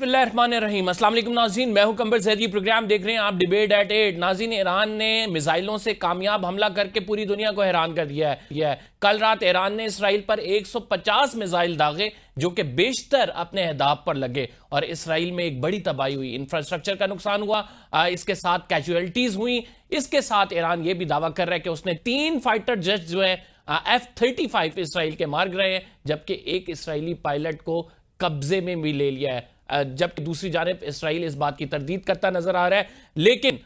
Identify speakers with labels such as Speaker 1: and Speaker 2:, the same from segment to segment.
Speaker 1: बिस्मिल्लाहिर्रहमानिर्रहीम। अस्सलाम वालेकुम नाज़रीन, मैं हूं कंबर ज़ैदी। प्रोग्राम देख रहे हैं आप डिबेट एट 8। नाज़रीन, ईरान ने मिसाइलों से कामयाब हमला करके पूरी दुनिया को हैरान कर दिया है। कल रात ईरान ने इसराइल पर 150 मिसाइल दागे जो कि बेशतर अपने अहदाफ पर लगे और इसराइल में एक बड़ी तबाही हुई, इंफ्रास्ट्रक्चर का नुकसान हुआ, इसके साथ कैजुअलिटीज हुई। इसके साथ ईरान ये भी दावा कर रहा है कि उसने 3 फाइटर जेट जो है F-35 इसराइल के मार गिराए हैं, जबकि एक इसराइली पायलट को कब्जे में भी ले लिया है। जबकि दूसरी जानिब इसराइल इस बात की तरदीद करता नजर आ रहा है। लेकिन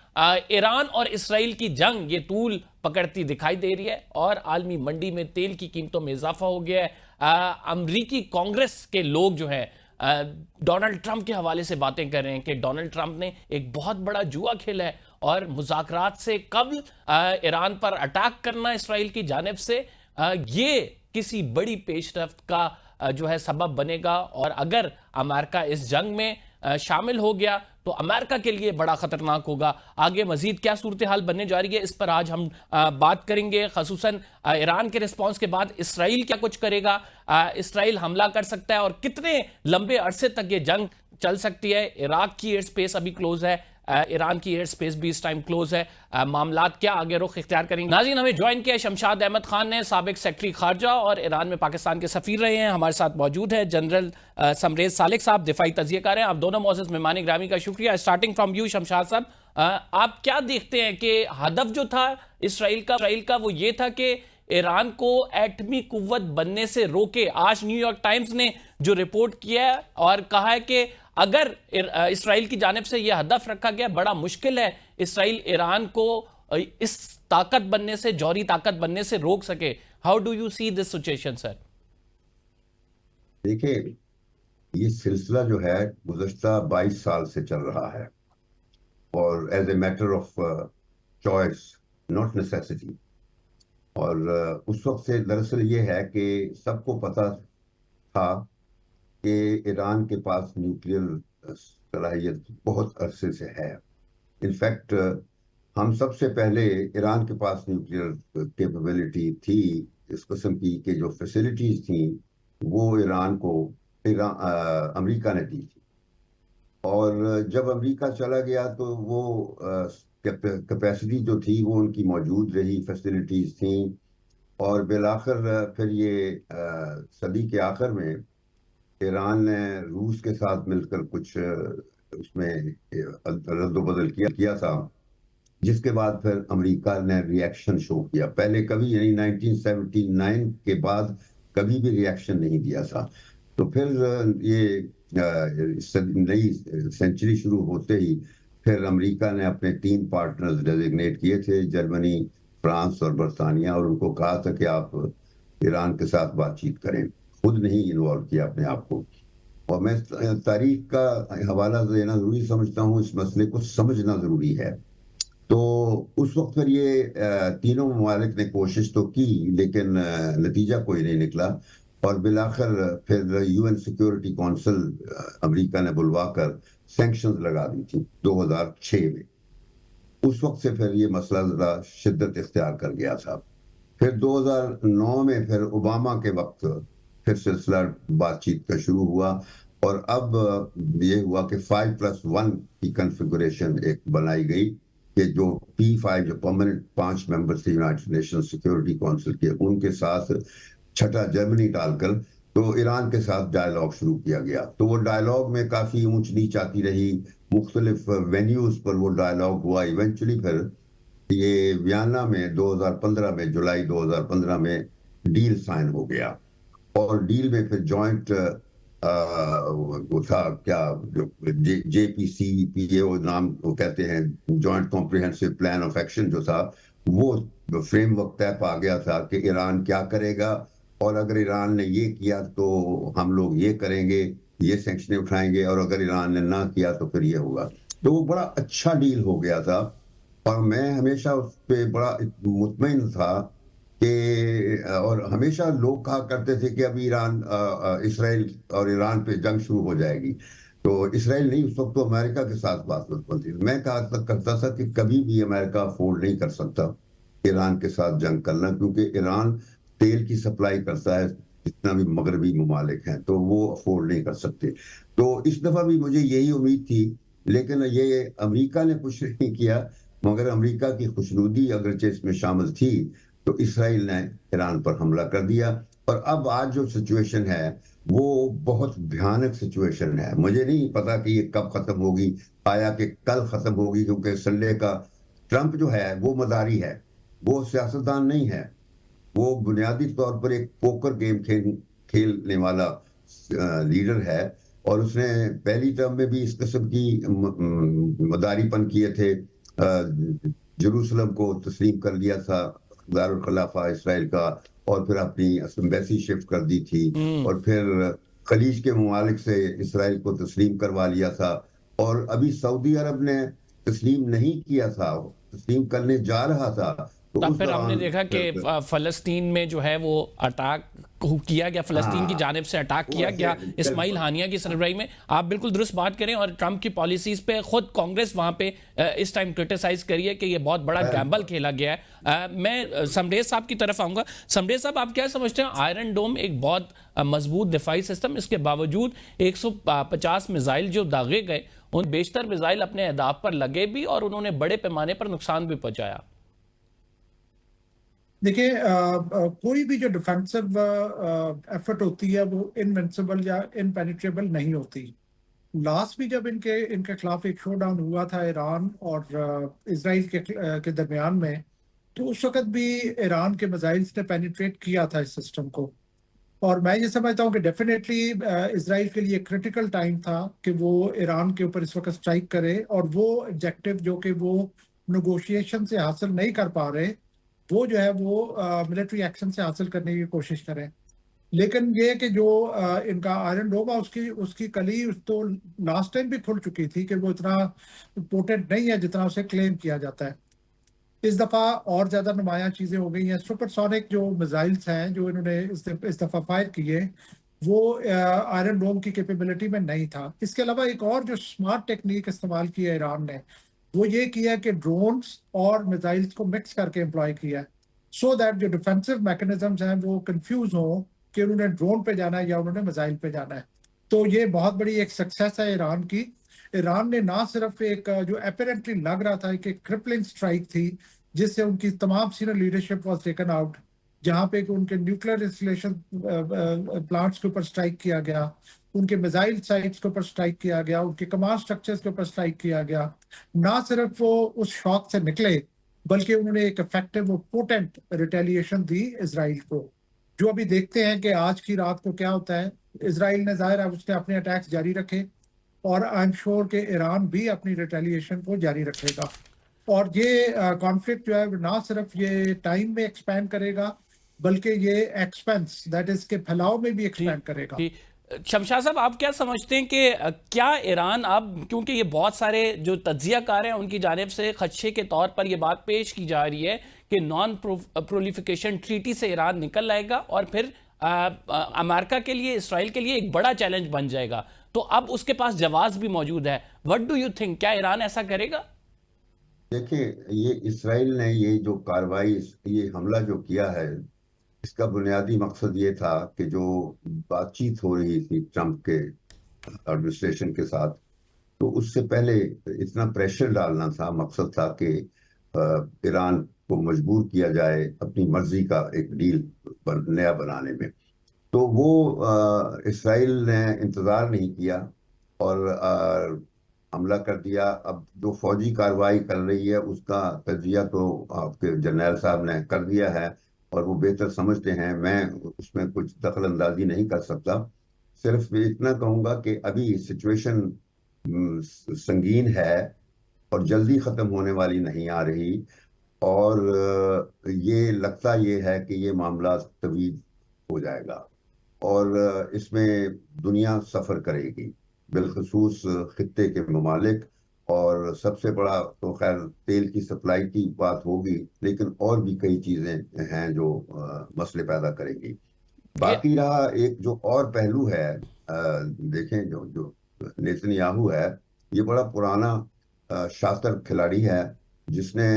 Speaker 1: ईरान और इसराइल की जंग ये तूल पकड़ती दिखाई दे रही है और आलमी मंडी में तेल की कीमतों में इजाफा हो गया है। अमरीकी कांग्रेस के लोग जो है डोनाल्ड ट्रंप के हवाले से बातें कर रहे हैं कि डोनाल्ड ट्रंप ने एक बहुत बड़ा जुआ खेला है और मुज़ाकरात से कबल ईरान पर अटैक करना इसराइल की जानिब से ये किसी बड़ी पेशरफ्त का जो है सबब बनेगा। और अगर अमेरिका इस जंग में शामिल हो गया तो अमेरिका के लिए बड़ा खतरनाक होगा। आगे मजीद क्या सूरत हाल बनने जा रही है, इस पर आज हम बात करेंगे। खसूसन ईरान के रिस्पॉन्स के बाद इसराइल क्या कुछ करेगा, इसराइल हमला कर सकता है और कितने लंबे अरसे तक ये जंग चल सकती है। इराक की एयर स्पेस अभी क्लोज है, ईरान की एयर स्पेस भी इस टाइम क्लोज है। मामलात क्या आगे रुख इख्तियार करेंगे। नाज़रीन, हमें ज्वाइन किया शमशाद अहमद खान ने, साबिक सेक्रेटरी खारजा और ईरान में पाकिस्तान के सफीर रहे हैं। हमारे साथ मौजूद है जनरल समरेज सालिक साहब, दिफाई तजियेकार हैं। आप दोनों मोअज़्ज़ज़ मेहमान ग्रामी का शुक्रिया। स्टार्टिंग फ्रॉम यू शमशाद साहब, आप क्या देखते हैं कि हदफ जो था इसराइल का वो ये था कि ईरान को एटमी कुव्वत बनने से रोके। आज न्यूयॉर्क टाइम्स ने जो रिपोर्ट किया है और कहा है कि अगर इसराइल की जानिब से यह हदफ रखा गया, बड़ा मुश्किल है इसराइल ईरान को इस ताकत बनने से, जौहरी ताकत बनने से रोक सके। How do you see this situation sir?
Speaker 2: देखिए, ये सिलसिला जो है गुज़श्ता 22 साल से चल रहा है और as a matter of choice, not necessity. और उस वक्त से दरअसल ये है कि सबको पता था कि ईरान के पास न्यूक्लियर सलाहियत बहुत अरसे से है। इनफैक्ट हम सबसे पहले ईरान के पास न्यूक्लियर कैपेबिलिटी थी, इस किस्म की कि जो फैसिलिटीज थी वो ईरान को अमेरिका ने दी थी। और जब अमेरिका चला गया तो वो कैपेसिटी जो थी वो उनकी मौजूद रही, फैसिलिटीज थी। और बिलाखिर फिर ये सदी के आखिर में ईरान ने रूस के साथ मिलकर कुछ उसमें रद्द-बदल किया था, जिसके बाद फिर अमेरिका ने रिएक्शन शो किया। पहले कभी, यानी 1979 के बाद कभी भी रिएक्शन नहीं दिया था। तो फिर ये नई सेंचुरी शुरू होते ही फिर अमेरिका ने अपने 3 पार्टनर्स डेजिग्नेट किए थे, जर्मनी, फ्रांस और बरतानिया, और उनको कहा था कि आप ईरान के साथ बातचीत करें। खुद नहीं इन्वॉल्व किया अपने आप को। और मैं तारीख का हवाला देना जरूरी समझता हूँ, इस मसले को समझना जरूरी है। तो उस वक्त फिर ये तीनों ममालिक ने कोशिश तो की, लेकिन नतीजा कोई नहीं निकला। और बिलाखिर फिर यूएन सिक्योरिटी काउंसिल अमेरिका ने बुलवाकर सैंक्शंस लगा दी थी 2006 में। उस वक्त से फिर ये मसला जरा शिद्दत इख्तियार कर गया था। फिर 2009 में फिर ओबामा के वक्त फिर सिलसिला बातचीत का शुरू हुआ और अब ये हुआ कि 5+1 की कन्फिगरेशन एक बनाई गई कि जो P5 जो परमानेंट 5 मेंबर थे यूनाइटेड नेशन सिक्योरिटी काउंसिल के, उनके साथ छठा जर्मनी डालकर तो ईरान के साथ डायलॉग शुरू किया गया। तो वो डायलॉग में काफी ऊंच नीच आती रही, मुख्तलिफ वेन्यूज पर वो डायलॉग हुआ। इवेंचुअली फिर ये वियना में 2015 में, जुलाई 2015 में डील साइन हो गया। और डील में फिर जॉइंट वो था क्या, जो JPCPA नाम वो कहते हैं, joint comprehensive plan of action जो था, वो फ्रेमवर्क तय पा गया था कि ईरान क्या करेगा और अगर ईरान ने ये किया तो हम लोग ये करेंगे, ये सैंक्शन उठाएंगे, और अगर ईरान ने ना किया तो फिर ये होगा। तो वो बड़ा अच्छा डील हो गया था और मैं हमेशा उस पर बड़ा मुतमईन था कि, और हमेशा लोग कहा करते थे कि अभी इसराइल और ईरान पे जंग शुरू हो जाएगी। तो इसराइल नहीं, उस वक्त तो अमेरिका के साथ बात बनती थी। मैं कहा करता था कि कभी भी अमेरिका अफोर्ड नहीं कर सकता ईरान के साथ जंग करना, क्योंकि ईरान तेल की सप्लाई करता है, जितना भी मगरबी ममालिक हैं, तो वो अफोर्ड नहीं कर सकते। तो इस दफा भी मुझे यही उम्मीद थी, लेकिन ये अमेरिका ने कुछ नहीं किया। मगर अमेरिका की खुशनुदी अगरचे इसमें शामिल थी, तो इसराइल ने ईरान पर हमला कर दिया। और अब आज जो सिचुएशन है वो बहुत भयानक सिचुएशन है। मुझे नहीं पता कि ये कब खत्म होगी, आया कि कल खत्म होगी, क्योंकि संडे का ट्रंप जो है वो मदारी है, वो सियासतदान नहीं है। वो बुनियादी तौर पर एक पोकर गेम खेलने वाला लीडर है। और उसने पहली टर्म में भी इस किस्म की मदारीपन किए थे। जेरूसलम को तस्लीम कर लिया था, दारुल खिलाफा इसराइल का, और फिर अपनी एम्बेसी शिफ्ट कर दी थी। और फिर खलीज के ममालिक से इसराइल को तस्लीम करवा लिया था। और अभी सऊदी अरब ने तस्लीम नहीं किया था, तस्लीम करने जा रहा था। तो
Speaker 1: तब
Speaker 2: उस
Speaker 1: फिर हमने
Speaker 2: दौरान
Speaker 1: देखा कि फ़लस्तीन में जो है वो अटैक किया गया, फ़लस्तीन की जानिब से अटैक किया गया इस्माइल हानिया की सरबराही में। आप बिल्कुल दुरुस्त बात करें, और ट्रंप की पॉलिसीज़ पे खुद कांग्रेस वहाँ पे इस टाइम क्रिटिसाइज़ करी है कि ये बहुत बड़ा गैम्बल खेला गया है। मैं समरेज साहब की तरफ आऊँगा। समरेज साहब, आप क्या समझते हैं? आयरन डोम एक बहुत मजबूत दिफाई सिस्टम, इसके बावजूद 150 मिसाइल जो दागे गए, उन बेशतर मिसाइल अपने अहदाफ पर लगे भी और उन्होंने बड़े पैमाने पर नुकसान भी पहुँचाया।
Speaker 3: देखिए, कोई भी जो डिफेंसिव एफर्ट होती है वो इनविंसिबल या इनपेनिट्रेबल नहीं होती। लास्ट भी जब इनके इनके खिलाफ एक शोडाउन हुआ था ईरान और इसराइल के दरमियान में, तो उस वक्त भी ईरान के मिसाइल्स ने पेनिट्रेट किया था इस सिस्टम को। और मैं ये समझता हूँ कि डेफिनेटली इसराइल के लिए क्रिटिकल टाइम था कि वो ईरान के ऊपर इस वक्त स्ट्राइक करे, और वो ऑब्जेक्टिव जो कि वो नेगोशिएशन से हासिल नहीं कर पा रहे, वो जो है वो मिलिट्री एक्शन से हासिल करने की कोशिश करें। लेकिन ये कि जो इनका आयरन डोम है, उसकी उसकी कली तो लास्ट टाइम भी खुल चुकी थी कि वो इतना पोटेंट नहीं है जितना उसे क्लेम किया जाता है। इस दफ़ा और ज़्यादा नुमायां चीज़ें हो गई हैं। सुपरसोनिक जो मिसाइल्स हैं जो इन्होंने इस दफ़ा फायर किए, वो आयरन डोम की कैपेबिलिटी में नहीं था। इसके अलावा एक और जो स्मार्ट टेक्निक इस्तेमाल की है ईरान ने, वो ये किया कि ड्रोन्स और मिसाइल्स को मिक्स करके एम्प्लॉय किया है, सो दैट जो डिफेंसिव मैकेनिज्म्स हैं वो कंफ्यूज हो कि उन्होंने ड्रोन पे जाना है या उन्होंने मिसाइल पे जाना है। तो ये बहुत बड़ी एक सक्सेस है ईरान की। ईरान ने ना सिर्फ एक जो अपेरेंटली लग रहा था कि क्रिपलिंग स्ट्राइक थी, जिससे उनकी तमाम senior leadership was taken out, जहां पे उनके न्यूक्लियर इंस्टॉलेशन प्लांट्स के ऊपर स्ट्राइक किया गया, उनके मिसाइल साइट्स के ऊपर स्ट्राइक किया गया, उनके कमांड स्ट्रक्चर्स के ऊपर स्ट्राइक किया गया। ना सिर्फ वो उस शॉक से निकले, बल्कि उन्होंने एक इफेक्टिव और पोटेंट रिटेलिएशन दी इसराइल को। जो अभी देखते हैं कि आज की रात को क्या होता है। इसराइल ने, जाहिर है, उसने अपने अटैक्स जारी रखे, और आई एम श्योर कि ईरान भी अपनी रिटेलिएशन को जारी रखेगा। और ये कॉन्फ्लिक्ट जो है ना सिर्फ ये टाइम में एक्सपैंड करेगा, बल्कि ये एक्सपेंस, दैट इज के फैलाव में भी एक्सपैंड करेगा।
Speaker 1: शमशाद साहब, आप क्या समझते हैं कि क्या ईरान अब, क्योंकि ये बहुत सारे जो तज्जियाकार हैं उनकी जानिब से खदशे के तौर पर यह बात पेश की जा रही है कि नॉन प्रोलिफिकेशन ट्रीटी से ईरान निकल आएगा और फिर अमेरिका के लिए, इसराइल के लिए एक बड़ा चैलेंज बन जाएगा, तो अब उसके पास जवाब भी मौजूद है। व्हाट डू यू थिंक, क्या ईरान ऐसा करेगा?
Speaker 2: देखिए, ये इसराइल ने ये जो कार्रवाई, ये हमला जो किया है, इसका बुनियादी मकसद ये था कि जो बातचीत हो रही थी ट्रंप के एडमिनिस्ट्रेशन के साथ, तो उससे पहले इतना प्रेशर डालना था। मकसद था कि ईरान को मजबूर किया जाए अपनी मर्जी का एक डील नया बनाने में। तो वो इसराइल ने इंतज़ार नहीं किया और हमला कर दिया। अब जो फौजी कार्रवाई कर रही है उसका तजिया तो आपके जर्नैल साहब ने कर दिया है और वो बेहतर समझते हैं। मैं उसमें कुछ दखल अंदाजी नहीं कर सकता। सिर्फ इतना कहूँगा कि अभी सिचुएशन संगीन है और जल्दी ख़त्म होने वाली नहीं आ रही। और ये लगता ये है कि ये मामला तवील हो जाएगा और इसमें दुनिया सफ़र करेगी, बिलखसूस खित्ते के ममालिक। और सबसे बड़ा तो खैर तेल की सप्लाई की बात होगी, लेकिन और भी कई चीज़ें हैं जो मसले पैदा करेंगी। बाकी रहा एक जो और पहलू है, देखें, जो जो नेतन्याहू है, ये बड़ा पुराना शातिर खिलाड़ी है जिसने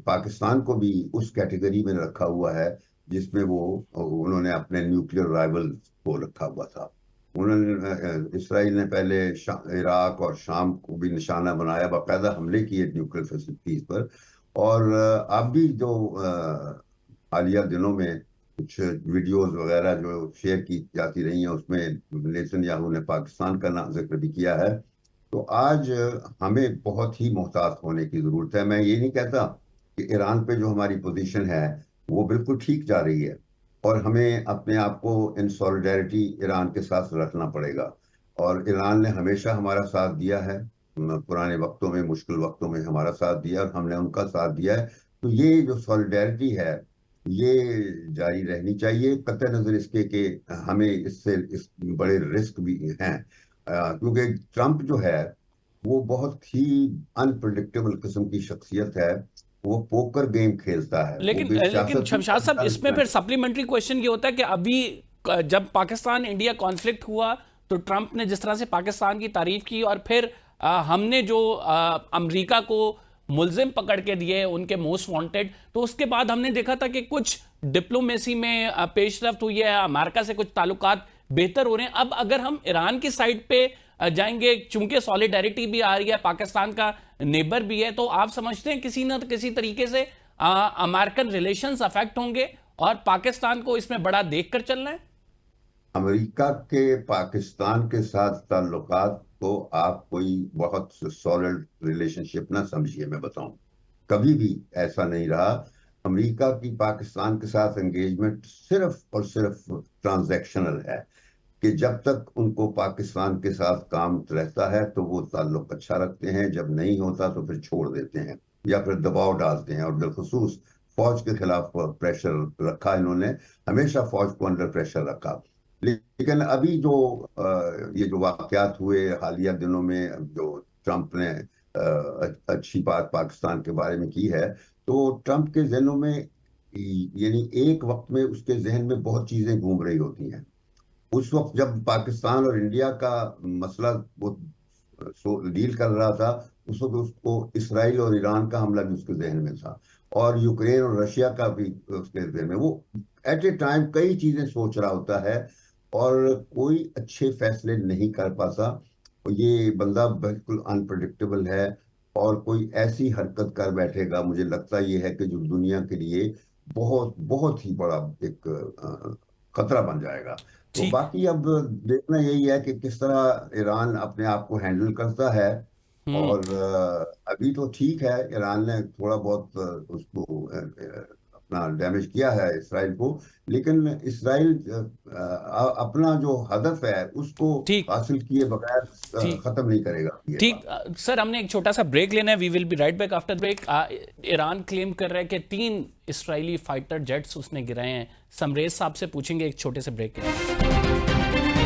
Speaker 2: पाकिस्तान को भी उस कैटेगरी में रखा हुआ है जिसमें उन्होंने अपने न्यूक्लियर राइवल को रखा हुआ था। इसराइल ने पहले इराक और शाम को भी निशाना बनाया, बाकायदा हमले किए न्यूक्लियर फैसिलिटीज पर। और अब भी जो हालिया दिनों में कुछ वीडियोस वगैरह जो शेयर की जाती रही हैं, उसमें नेतन्याहू ने पाकिस्तान का जिक्र भी किया है। तो आज हमें बहुत ही मोहतात होने की ज़रूरत है। मैं ये नहीं कहता कि ईरान पे जो हमारी पोजीशन है वो बिल्कुल ठीक जा रही है, और हमें अपने आप को इन सॉलिडारिटी ईरान के साथ रखना पड़ेगा। और ईरान ने हमेशा हमारा साथ दिया है, पुराने वक्तों में, मुश्किल वक्तों में हमारा साथ दिया, और हमने उनका साथ दिया है। तो ये जो सॉलिडारिटी है ये जारी रहनी चाहिए, कतई नज़र इसके कि हमें इस बड़े रिस्क भी हैं। क्योंकि ट्रंप जो है वो बहुत ही अनप्रेडिक्टेबल किस्म की शख्सियत है। वो पोकर गेम खेलता है।
Speaker 1: लेकिन शमशाद साहब, इसमें फिर सप्लीमेंट्री क्वेश्चन ये होता है कि अभी जब पाकिस्तान इंडिया कॉन्फ्लिक्ट हुआ तो ट्रंप ने जिस तरह से पाकिस्तान की तारीफ की, और फिर हमने जो अमेरिका को मुल्जिम पकड़ के दिए उनके मोस्ट वांटेड, तो उसके बाद हमने देखा था कि कुछ डिप्लोमेसी में पेशरफ्त हुई है, अमेरिका से कुछ ताल्लुकात बेहतर हो रहे हैं। अब अगर हम ईरान की साइड पे जाएंगे, चूंकि सॉलिडारिटी भी आ रही है, पाकिस्तान का नेबर भी है, तो आप समझते हैं किसी न किसी तरीके से अमेरिकन रिलेशंस अफेक्ट होंगे और पाकिस्तान को इसमें बड़ा देखकर चलना है?
Speaker 2: अमेरिका के पाकिस्तान के साथ ताल्लुकात को आप कोई बहुत सॉलिड रिलेशनशिप ना समझिए। मैं बताऊं, कभी भी ऐसा नहीं रहा। अमेरिका की पाकिस्तान के साथ एंगेजमेंट सिर्फ और सिर्फ ट्रांजैक्शनल है, कि जब तक उनको पाकिस्तान के साथ काम रहता है तो वो ताल्लुक अच्छा रखते हैं, जब नहीं होता तो फिर छोड़ देते हैं या फिर दबाव डालते हैं। और बिलखुसूस फौज के खिलाफ प्रेशर रखा इन्होंने, हमेशा फौज को अंडर प्रेशर रखा। लेकिन अभी जो ये जो वाकयात हुए हालिया दिनों में, जो ट्रंप ने अच्छी बात पाकिस्तान के बारे में की है, तो ट्रंप के जहनों में, यानी एक वक्त में उसके जहन में बहुत चीजें घूम रही होती हैं। उस वक्त जब पाकिस्तान और इंडिया का मसला वो डील कर रहा था, उस वक्त उसको इसराइल और ईरान का हमला भी उसके जहन में था, और यूक्रेन और रशिया का भी उसके जहन में। वो एट ए टाइम कई चीजें सोच रहा होता है और कोई अच्छे फैसले नहीं कर पाता। ये बंदा बिल्कुल अनप्रेडिक्टेबल है, और कोई ऐसी हरकत कर बैठेगा, मुझे लगता ये है कि जो दुनिया के लिए बहुत बहुत ही बड़ा एक खतरा बन जाएगा। तो बाकी अब देखना यही है कि किस तरह ईरान अपने आप को हैंडल करता है। और अभी तो ठीक है, ईरान ने थोड़ा बहुत उसको अपना डैमेज किया है इसराइल को, लेकिन इसराइल अपना जो हदफ है उसको हासिल किए बगैर खत्म नहीं करेगा।
Speaker 1: ठीक सर, हमने एक छोटा सा ब्रेक लेना है। We will be right back after break. Iran claim कर रहा है कि 3 इजरायली फाइटर जेट्स उसने गिराए हैं। समरेज साहब से पूछेंगे एक छोटे से ब्रेक के लिए।